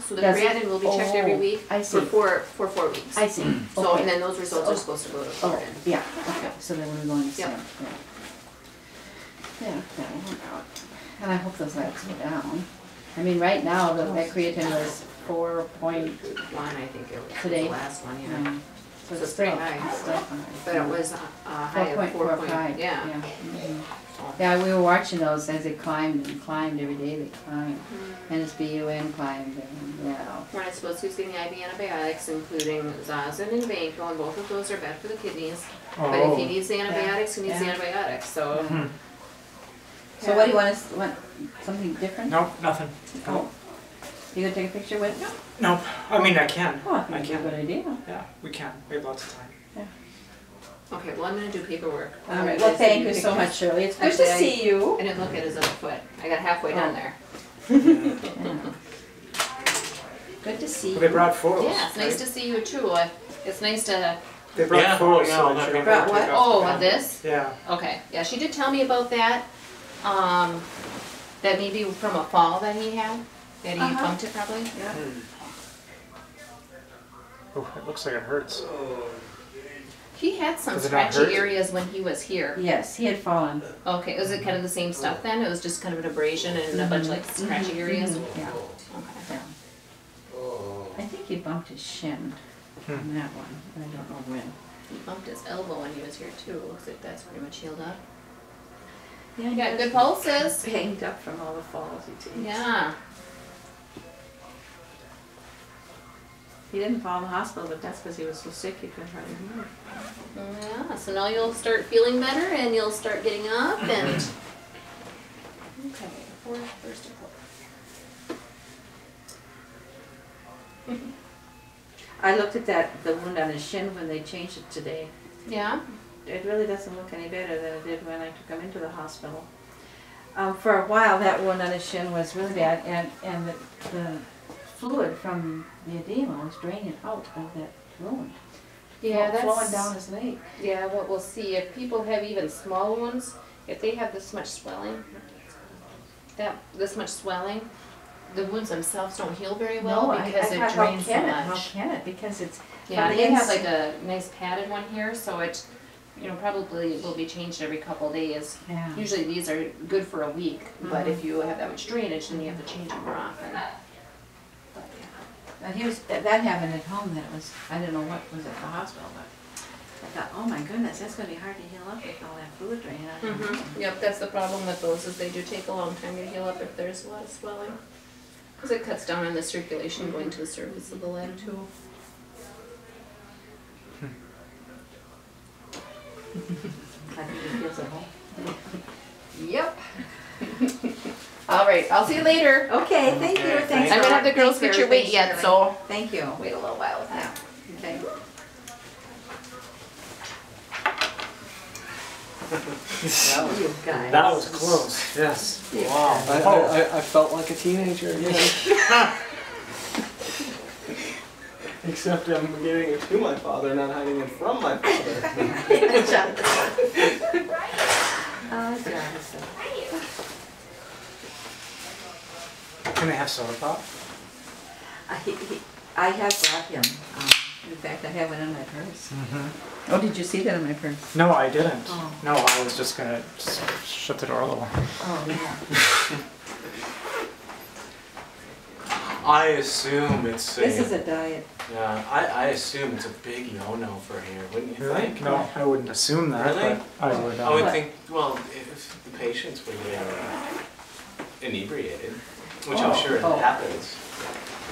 So the creatinine will be checked every week for 4 weeks. I see. So, Okay. and then those results are supposed to go to the Oh, yeah, okay, so then we're going to see Yep. him, yeah. Yeah, that'll work out. And I hope those labs go down. I mean, right now, that creatine was 4 point, One, I think it was Today? the last one, yeah. so it's pretty high. It's still high. But it was a high of 4.5. Yeah. Yeah. Yeah, we were watching those as they climbed and climbed every day. They climbed, and his BUN climbed, and yeah. We're not supposed to use any IV antibiotics, including Zazen and Vanco, and both of those are bad for the kidneys. But if he needs the antibiotics, he needs the antibiotics. So. So what do you want us? Want something different? Nope, nothing. Oh, you gonna take a picture with? Nope. I mean, I can. Oh, I think I it's a can. good idea. Yeah, we can. We have lots of time. Okay, well I'm gonna do paperwork. All right. Well, thank you so much, Shirley. It's good Actually, to see you. I didn't look at his other foot. I got halfway down there. Yeah. Good to see you. They brought photos. Yeah, it's nice to see you too. It's nice to. They brought photos. Yeah, So I'm that not you gonna Brought can what? take off Oh, the of this? Yeah. Okay, yeah, she did tell me about that. That maybe from a fall that he had. That he bumped it probably. Yeah. Oh, it looks like it hurts. He had some Does it not hurt? scratchy areas when he was here. Yes, he had fallen. Okay, was it kind of the same stuff then? It was just kind of an abrasion and a bunch of like scratchy areas? Yeah. Okay. Yeah. I think he bumped his shin on that one. I don't know when. He bumped his elbow when he was here too. Looks like that's pretty much healed up. Yeah, You got good pulses. banged up from all the falls he takes. Yeah. He didn't fall in the hospital, but that's because he was so sick he couldn't hardly move. Yeah, so now you'll start feeling better and you'll start getting up and... Okay, first and I looked at the wound on his shin when they changed it today. Yeah? It really doesn't look any better than it did when I took him into the hospital. For a while, that wound on his shin was really bad, and the fluid from the edema was draining out of that wound. Yeah, that's... flowing down his leg. Yeah, what we'll see, if people have even small wounds, if they have this much swelling, the wounds themselves don't heal very well because it drains so much. How can it? Because it's... Yeah, they have like a nice padded one here, so it, probably will be changed every couple days. Yeah. Usually these are good for a week, but if you have that much drainage, then you have to change them more often. But, yeah. And that happened at home. That was, I don't know what was at the hospital, but I thought, oh my goodness, that's going to be hard to heal up with all that fluid draining out of the wound. Yep, that's the problem with those, is they do take a long time to heal up if there's a lot of swelling. Because it cuts down on the circulation going to the surface of the leg too. I think it feels at home. Yep. All right, I'll see you later. Okay, thank you. Okay, Thanks. I'm gonna have the girls Thanks get your for weight yet, everything, so thank you. wait a little while with that. Okay. You guys. That was close. Yes. Wow. I felt like a teenager again. Except I'm giving it to my father, not hiding it from my father. Oh, Jonathan. Can they have soda pop? I have brought him. In fact, I have one in my purse. Oh, did you see that in my purse? No, I didn't. Oh. No, I was just gonna shut the door a little. Oh, yeah. I assume it's This is a diet. yeah, I assume it's a big no-no for here, wouldn't you think? No, I wouldn't assume that. Really? But I would. I would What? think, well, if the patients were getting inebriated, which I'm sure Oh. happens.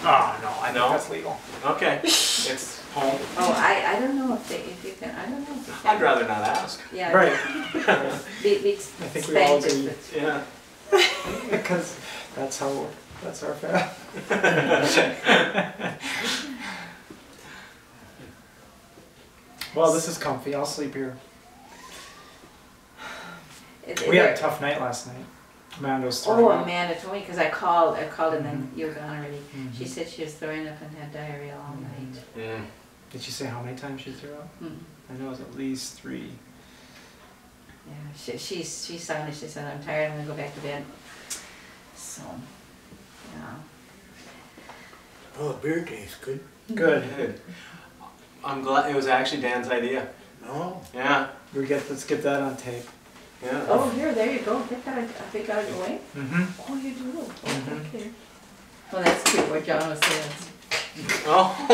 Oh no, I No? think that's legal. Okay, it's home. Oh, I don't know if you can, I don't know if you can. I'd rather not ask. Yeah. Right. Be think we all spanked agree. if Yeah. Because that's our family. Well, this is comfy. I'll sleep here. We had a tough night last night. Amanda's throwing Oh, up. Amanda told me, because I called and then you were gone already. She said she was throwing up and had diarrhea all night. Mm. Did she say how many times she threw up? Mm. I know it was at least 3. Yeah, she saw me, she said, I'm tired, I'm gonna go back to bed. So, yeah. Oh, beer tastes good. Good. Good. I'm glad it was actually Dan's idea. Oh, Yeah, Let's get that on tape. yeah. Oh, here, there you go. Get that, I think out of the way. Mm-hmm. Oh, you do? Oh, Mhm. okay. Well, that's cute what John was saying. Oh,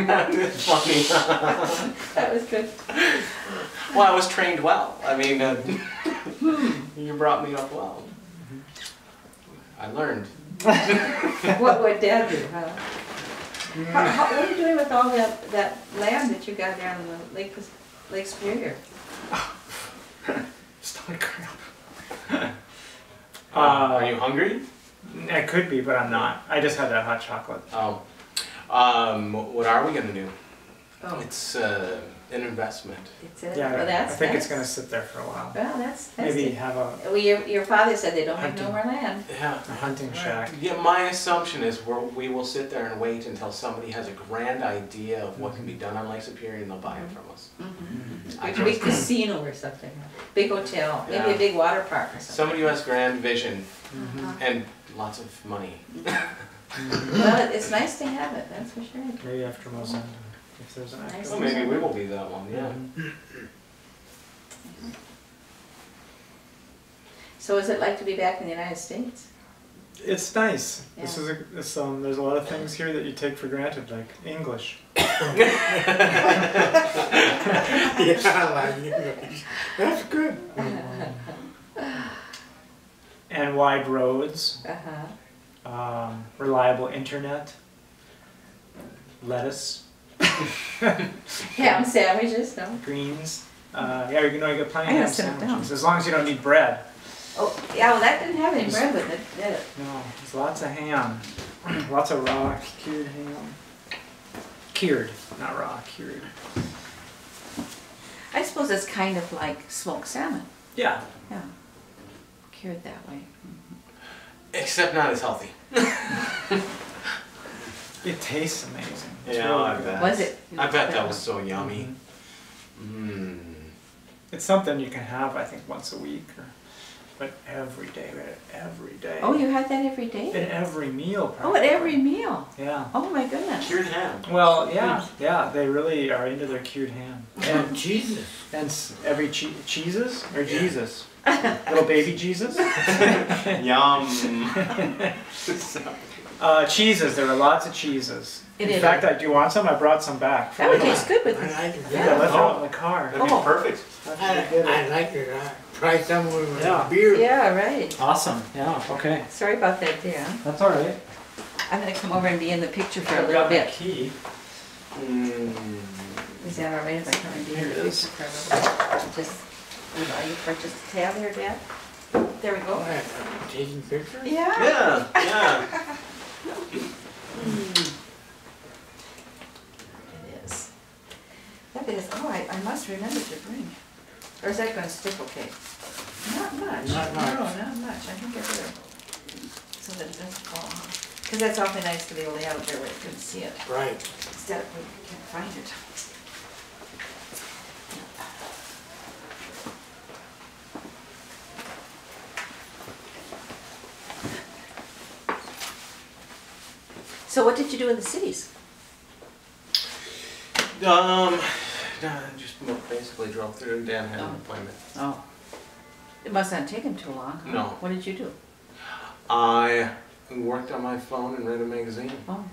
that is funny. That was good. Well, I was trained well. I mean, you brought me up well. I learned. What would Dad do, huh? What are you doing with all that land that you got down in the Lake Superior? Stomach cramp. Are you hungry? I could be, but I'm not. I just had that hot chocolate. Oh. What are we gonna do? Oh, It's an investment. it's it. Yeah, Well, I think it's gonna sit there for a while. Well, that's Maybe it. have a Well, your father said they don't have no Hunting. more land. Yeah. hunting shack. Yeah, my assumption is we will sit there and wait until somebody has a grand idea of what can be done on Lake Superior and they'll buy it from us. I Like a big trust casino or something, big hotel, maybe Yeah. a big water park or something. somebody who has grand vision Mm-hmm. and lots of money. Well, it's nice to have it, that's for sure. Maybe after Mozambique, if there's an Nice. actor. Well, maybe we will be that one, yeah. Mhm. So is it like to be back in the United States? It's nice. This Yeah. is there's a lot of things here that you take for granted, like English. yeah, like English. That's good. And wide roads, Uh-huh. reliable internet, lettuce, Ham sandwiches, no? greens. Yeah, you know, you got plenty I of ham gotta sit it down. sandwiches, as long as you don't need bread. Oh, yeah, well, that didn't have any bread with it, did it? No, there's lots of ham. Lots of raw, cured ham. Cured, not raw, cured. I suppose it's kind of like smoked salmon. Yeah. Yeah. Cured that way. Except not as healthy. It tastes amazing. It's Yeah, really I good. bet. Was it? I bet that was so yummy. Mhm. Mmm. It's something you can have, I think, once a week, but every day, every day. Oh, you had that every day? At every meal, Oh, at practically. every meal? Yeah. Oh, my goodness. Cured ham. Well, yeah, they really are into their cured ham. And Jesus. And every cheeses or Jesus, little baby Jesus. Yum. Cheeses. There are lots of cheeses. It In is. fact, I do want some. I brought some back. That would taste good I with it. like it. Yeah, left it Oh. out in the car. That'd be Oh. perfect. I like it. I try some with Yeah. beer. Yeah, right. Awesome. Yeah. Okay. Sorry about that, dear. That's all right. I'm gonna come over and be in the picture for a I've little got my bit. key. Mmm. Is that all right if I come and be in Here the it picture is. for a little bit? Just, you purchased a tab here, Dad? There we go. What, taking pictures? Yeah. Yeah, yeah. It is. That is, oh, I must remember to bring. Or is that gonna stick okay? Not much. Not much. No, not much. I think I better, so that it doesn't fall off. Because that's awfully nice to be able to have it there where you can see it. Right. Instead of, we can't find it. So what did you do in the cities? Just basically drove through. Dan had an Oh. appointment. Oh. It must not have taken too long, huh? No. What did you do? I worked on my phone and read a magazine. Oh.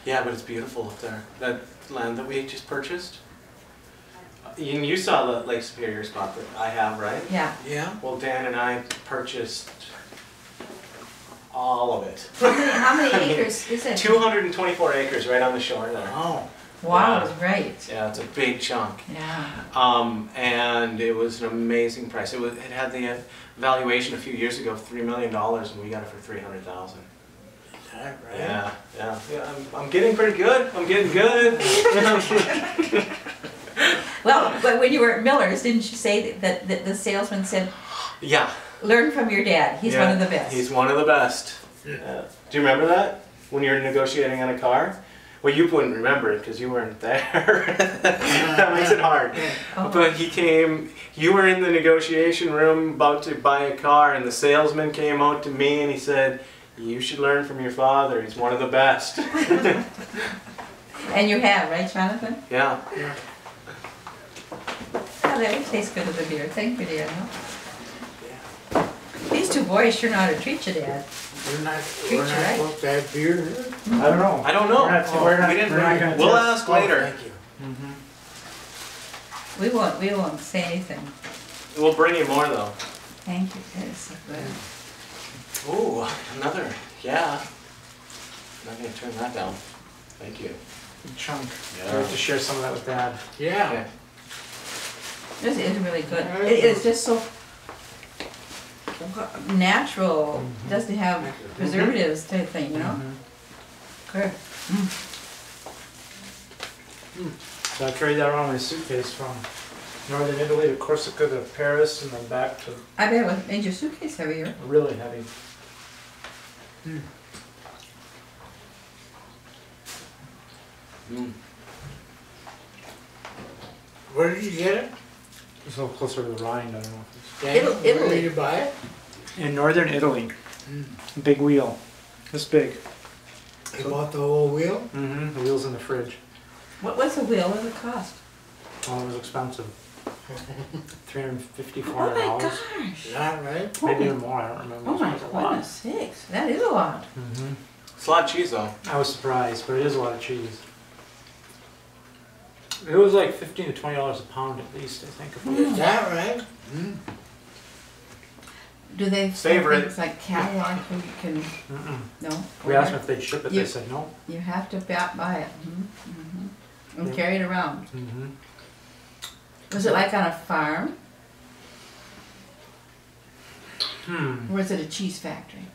Yeah, but it's beautiful up there. That land that we just purchased. You saw the Lake Superior spot that I have, right? Yeah. Yeah. Well, Dan and I purchased all of it. How many acres is it? 224 acres right on the shore there. Oh. Wow, Yeah. right. Yeah, it's a big chunk. Yeah. And it was an amazing price. It had the valuation a few years ago of $3 million, and we got it for $300,000. Is that right? Yeah. I'm getting pretty good. I'm getting good. Well, but when you were at Miller's, didn't you say that the salesman said, Yeah. learn from your dad, he's Yeah, one of the best. He's one of the best. Yeah. Do you remember that when you were negotiating on a car? Well, you wouldn't remember it because you weren't there. That makes it hard. Oh. But he came, you were in the negotiation room about to buy a car, and the salesman came out to me and he said, "You should learn from your father. He's one of the best." And you have, right, Jonathan? Yeah. Oh, that would taste good with the beer. Thank you, Dad. Huh? These two boys sure know how to treat you, Dad. We're not Treat you right. supposed to have beer here? I don't know. I don't know. We're not We didn't gonna we'll test. ask later. Oh, thank you. Mm-hmm. We won't say anything. We'll bring you more though. Thank you. That is so good. Ooh, another. Yeah. I'm not gonna turn that down. Thank you. Good chunk. Yeah. I have to share some of that with Dad. Yeah. Okay. This is really good. It is just so natural. Doesn't have preservatives type thing, you know? Good. So I carried that around in my suitcase from northern Italy to Corsica to Paris and then back to I bet it made your suitcase heavier. really heavy. Mm. Where did you get it? It's a little closer to the Rhine, I don't know. Daniel, Italy. Where did you buy it? In northern Italy. Big wheel. This big. You bought the whole wheel? Mm-hmm. The wheel's in the fridge. What's a wheel? What does it cost? Oh, it was expensive. $350, Oh my $400. gosh. Is that right? Maybe even more, I don't remember. Oh my It was a lot. goodness sakes. That is a lot. Mm-hmm. It's a lot of cheese though. I was surprised, but it is a lot of cheese. It was like $15 to $20 a pound at least, I think. Is that right? Do they Favorite. things like catalog where you can, Mm-mm. no? We asked them if they'd ship it, You- they said no. You have to buy it. And Yeah. carry it around. Mm-hmm. Was it like on a farm? Hmm. Or was it a cheese factory?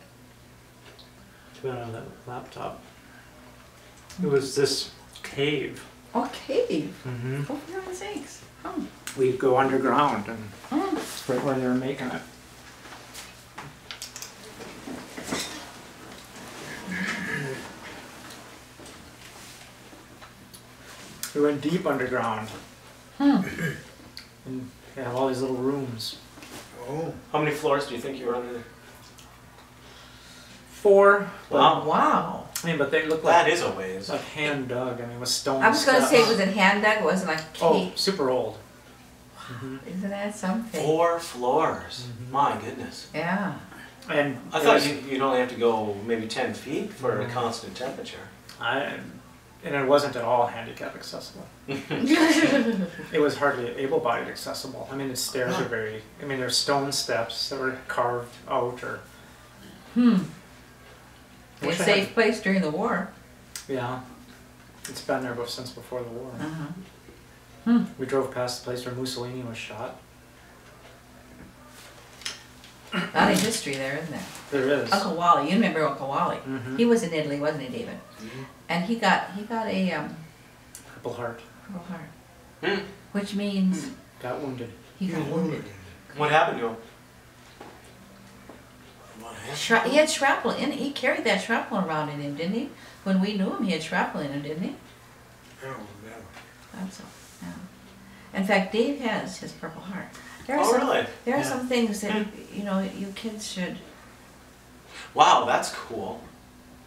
Put it on that laptop. It was this cave. Oh, cave. Mm-hmm. Oh, for heaven's sakes. Oh. We'd go underground and Oh. it's right where they were making it. We went deep underground. And they have all these little rooms. Oh. How many floors do you think you were under? 4. But, Wow. Wow. I mean, but they look like, That is a ways. like hand dug. I mean, with stone I was going to steps. say, was it hand dug? It wasn't like Oh, cave. super old. Mhm. Isn't that something? 4 floors. Mhm. My goodness. Yeah. And I it thought was- you'd only have to go maybe 10 feet for a Mhm. constant temperature. and it wasn't at all handicap accessible. It was hardly able-bodied accessible. I mean, the stairs are very. I mean, there's stone steps that were carved out, or A Wish I safe place during the war. yeah, it's been there since before the war. Uh-huh. We drove past the place where Mussolini was shot. A lot of history there, isn't there? There is. Uncle Wally, you remember Uncle Wally? Mhm. He was in Italy, wasn't he, David? And he got a Purple Heart. Purple Heart, Hmm. which means Got wounded. he got wounded. What happened to him? What happened? He had shrapnel in. He carried that shrapnel around in him, didn't he? When we knew him, he had shrapnel in him, didn't he? I don't remember. That's all. Yeah. In fact, Dave has his Purple Heart. There are Oh, some. really? There are Yeah. some things that you kids should. Wow, that's cool.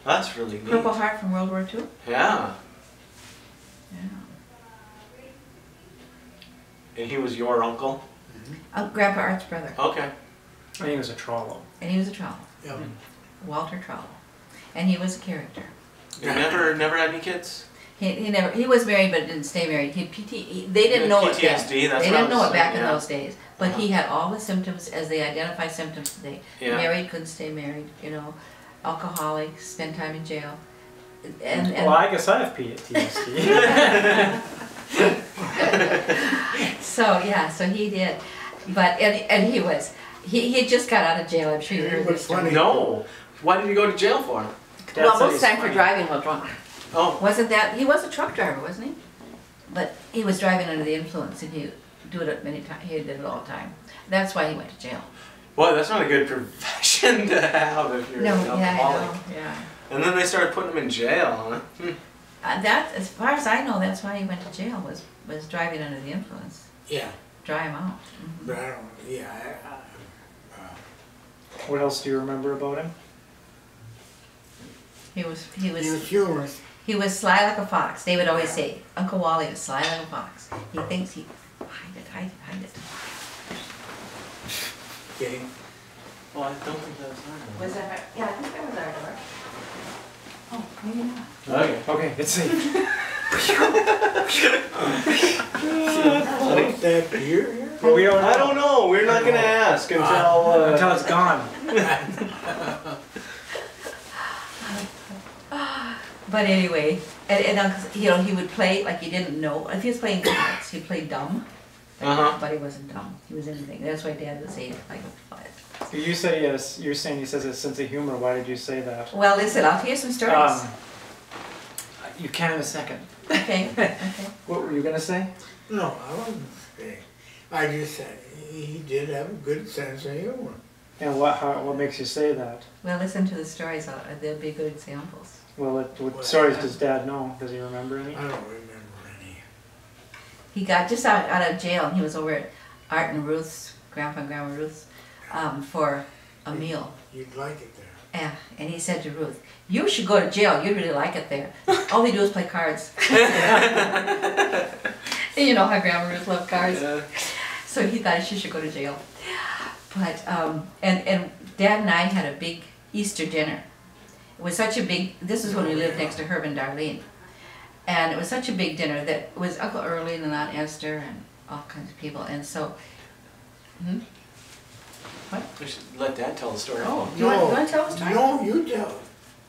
That's really neat. Purple Heart from World War II. Yeah. Yeah. And he was your uncle? Grandpa Art's brother, Okay. I think it was a Trollo. and he was a Trollo, Yeah. Walter Trollo, and he was a character. You never had any kids? He was married but didn't stay married. They didn't know it then. PTSD, that's They what I didn't know was it back saying, in yeah. those days. But he had all the symptoms as they identify symptoms today. Yeah. Married, couldn't stay married, alcoholic, spend time in jail. And Well, I guess I have PTSD. so he did. But and he had just got out of jail, I'm sure you heard this story. Funny. No. Why did you go to jail for? Dad Well, said most he's time for funny. driving while drunk. Oh. Wasn't that, he was a truck driver, wasn't he? But he was driving under the influence and he did it many times, he did it all the time. That's why he went to jail. Boy, that's not a good profession to have if you're No, an yeah, I alcoholic. know, yeah. And then they started putting him in jail, huh? That, as far as I know, that's why he went to jail, was driving under the influence. Yeah, Dry him out. but I don't, yeah, What else do you remember about him? He was he was humorous. He was sly like a fox. They would always say, Uncle Wally was sly like a fox. He thinks he, hide it. Okay, Well, I don't think that's right. Was that, yeah, I think that was our door. Oh, maybe not. Okay. Okay, it's safe. what's that beer here? Well, we don't know. I don't know, we're not gonna ask until, Until it's gone. But anyway, you know, he would play like he didn't know. If he was playing cards, he'd play dumb, Uh-huh. but he wasn't dumb. He was anything. That's why Dad would say like a five. You said yes. You're saying he says a sense of humor. Why did you say that? Well, listen, I'll tell you some stories. You can in a second. Okay. Okay. What were you gonna say? No, I wasn't saying. I just said he did have a good sense of humor. And what makes you say that? Well, listen to the stories. They'll be good examples. Well, what stories does Dad know? Does he remember any? I don't remember any. He got just out of jail, and he was over at Art and Ruth's, Grandpa and Grandma Ruth's, for a meal. You'd like it there. Yeah, and he said to Ruth, "You should go to jail. You'd really like it there. All they do is play cards." And you know how Grandma Ruth loved cards. Yeah. So he thought she should go to jail. But and Dad and I had a big Easter dinner. It was such a big. This is when we lived next to Herb and Darlene, and it was such a big dinner that it was Uncle Early and Aunt Esther and all kinds of people. And so, We should let Dad tell the story. oh, you want to tell the story? No, you tell it.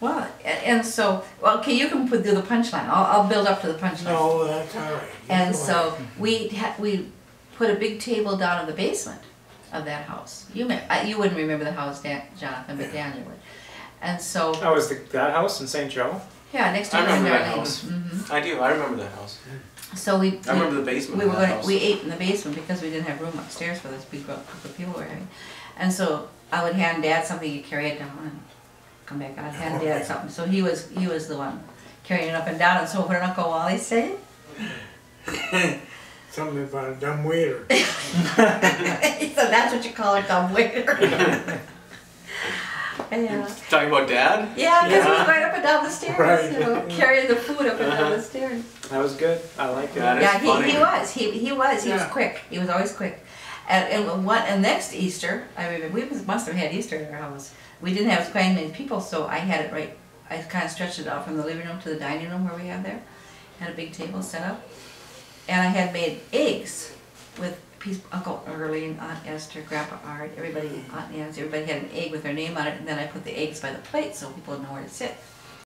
Well, and so, well, okay, you can do the punchline. I'll build up to the punchline. No, that's all right. You And go so ahead. we put a big table down in the basement of that house. You wouldn't remember the house, Jonathan, but Daniel would. And so, Oh, was that house in St. Joe? yeah, next to I Herb and remember that Darlene. house. Mhm. I do, I remember that house. So we I remember the basement we of were that going. house. We ate in the basement because we didn't have room upstairs for this big group of people we were having. And so I would hand Dad something, he'd carry it down and come back. I'd hand Dad something. So he was the one carrying it up and down. And so what did Uncle Wally say? Something about a dumb waiter. He said, "That's what you call a dumb waiter." Yeah. Talking about Dad? Yeah, because he was Yeah. going up and down the stairs, Right. you know, carrying the food up and down the stairs. That was good. I like it. That is Yeah, funny. he was. He was Yeah. quick. He was always quick. And next Easter, I remember we must have had Easter in our house. We didn't have quite many people, so I had it right. I kind of stretched it out from the living room to the dining room where we had there. Had a big table set up, and I had made eggs with Uncle Early and Aunt Esther, Grandpa Art, everybody, Aunt Nancy, everybody had an egg with their name on it, and then I put the eggs by the plate so people would know where to sit.